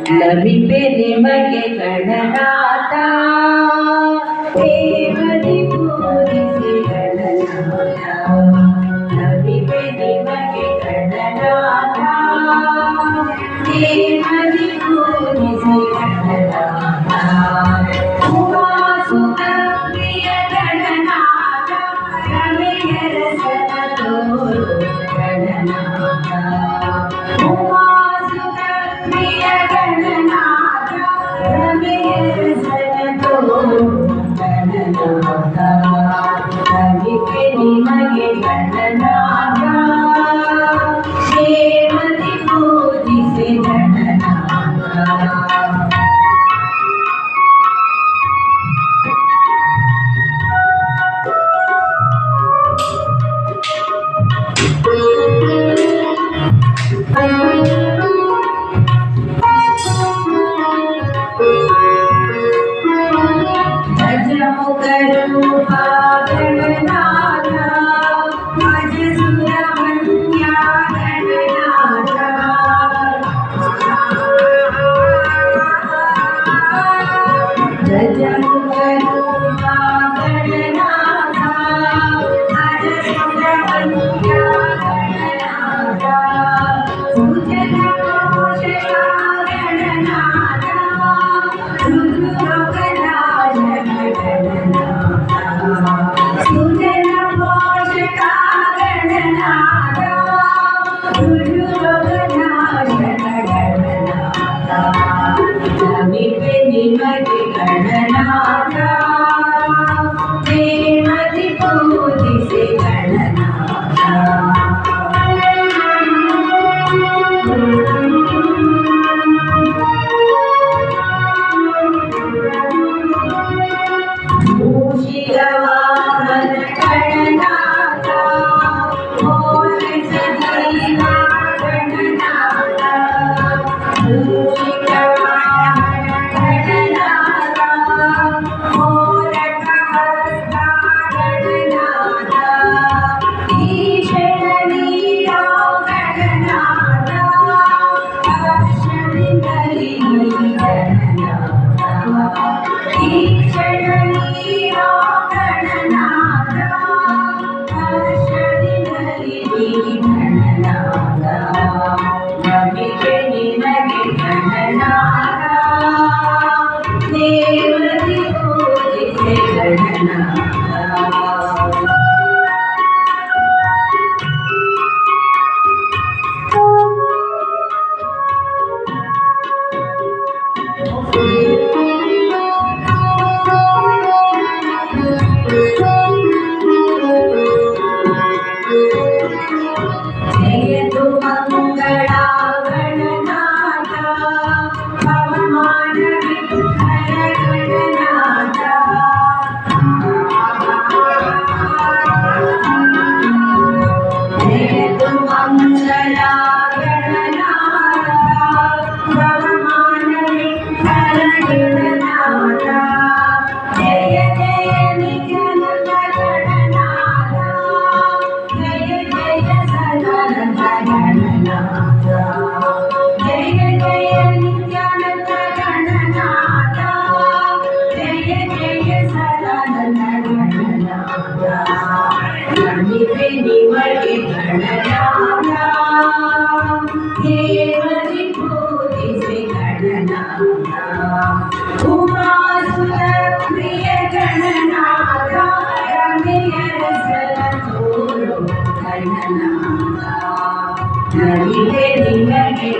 ನಮಿಪೆ ನಿಮಗೆ ಗಣನಾಥ ದೇವರಿ ಪೂಜಿಸಿ ಗಣನಾಥ ನಮಿಪೆ ನಿಮಗೆ ಗಣನಾಥ ದೇವರಿ ಪೂಜಿಸಿ ಗಣನಾಥ ಉಮಾಸುತ ಪ್ರಿಯ ಗಣನಾಥ ರಮೆಯ ರಸನ ತೋರು ಗಣನಾಥ ಉಮಾಸುತ ಪ್ರಿಯ ಗಣನಾಥ ರಮೆಯ ರಸನ ತೋರು ಗಣನಾಥ ನಮಿಪೆ ನಿಮಗೆ ಗಣನಾಥ ದೇವರಿ ಪೂಜಿಸಿ ಗಣನಾಥ ಗಜಮುಖರೂಪ ಗಣನಾಥ ಅಜ ಸುಬ್ರಹ್ಮಣ್ಯ ಗಣನಾಥ ಗಜಮುಖರೂಪ ಗಣನಾಥ ಅಜ ಸುಬ್ರಹ್ಮಣ್ಯ ಗಣನಾಥ ಸುಜನ ಪೋಷಕ ಗಣನಾಥ ಸುಜನ ಪೋಷಕ ಗಣನಾಥ ದುರ್ಯೋಗನಾಶನ ಗಣನಾಥ ನಮಿಪೆ ನಿಮಗೆ ಗಣನಾಥ ದೇವರಿ ಪೂಜಿಸಿ ಗಣನಾಥ ಮೂಷಿಕವಾಹನ ಗಣನಾಥ ಮೋಹಿತ ದೈವ ಗಣನಾಥ ಮೂಷಿಕವಾಹನ ಗಣನಾಥ ಮೋರಕ ಹಸ್ತ ಗಣನಾಥ ಈಶನ ನೀರೋ ಗಣನಾಥ ಹರ್ಷದಿಂದಲಿ ಗಣನಾಥ ಈಶನ ನೀರೋ ಗಣನಾಥ ಹರ್ಷದಿಂದಲಿ ಗಣನಾಥ ನಮಿಪೆ ನಿಮಗೆ ಗಣನಾಥ ದೇವರಿ ಪೂಜಿಸಿ ಗಣನಾಥ ಜಯತು ಮಂಗಳ ಗಣನಾಥ ಪವಮಾನ ವಿಠಲ ಗಣನಾಥ ಜಯತು ಮಂಗಳ ಗಣನಾಥ ಪವಮಾನ ವಿಠಲ ಗಣನಾಥ ಜಯ ಜಯ ನಿತ್ಯಾನಂದ ಗಣನಾಥ ಜಯ ಜಯ ಸದಾನಂದ ಗಣನಾಥ ಜಯ ಜಯ ನಿತ್ಯಾನಂದ ಗಣನಾಥ ಜಯ ಜಯ ಸದಾನಂದ ಗಣನಾಥ ನಮಿಪೆ ನಿಮಗೆ ಗಣನಾಥ ದೇವರಿ ಪೂಜಿಸಿ ಗಣನಾಥ ಉಮಾಸುತ ಪ್ರಿಯ ಗಣನಾಥ ರಮೆಯ ರಸನ ತೋರು ಗಣನಾಥ ನಮಿಪೆ ನಿಮಗೆ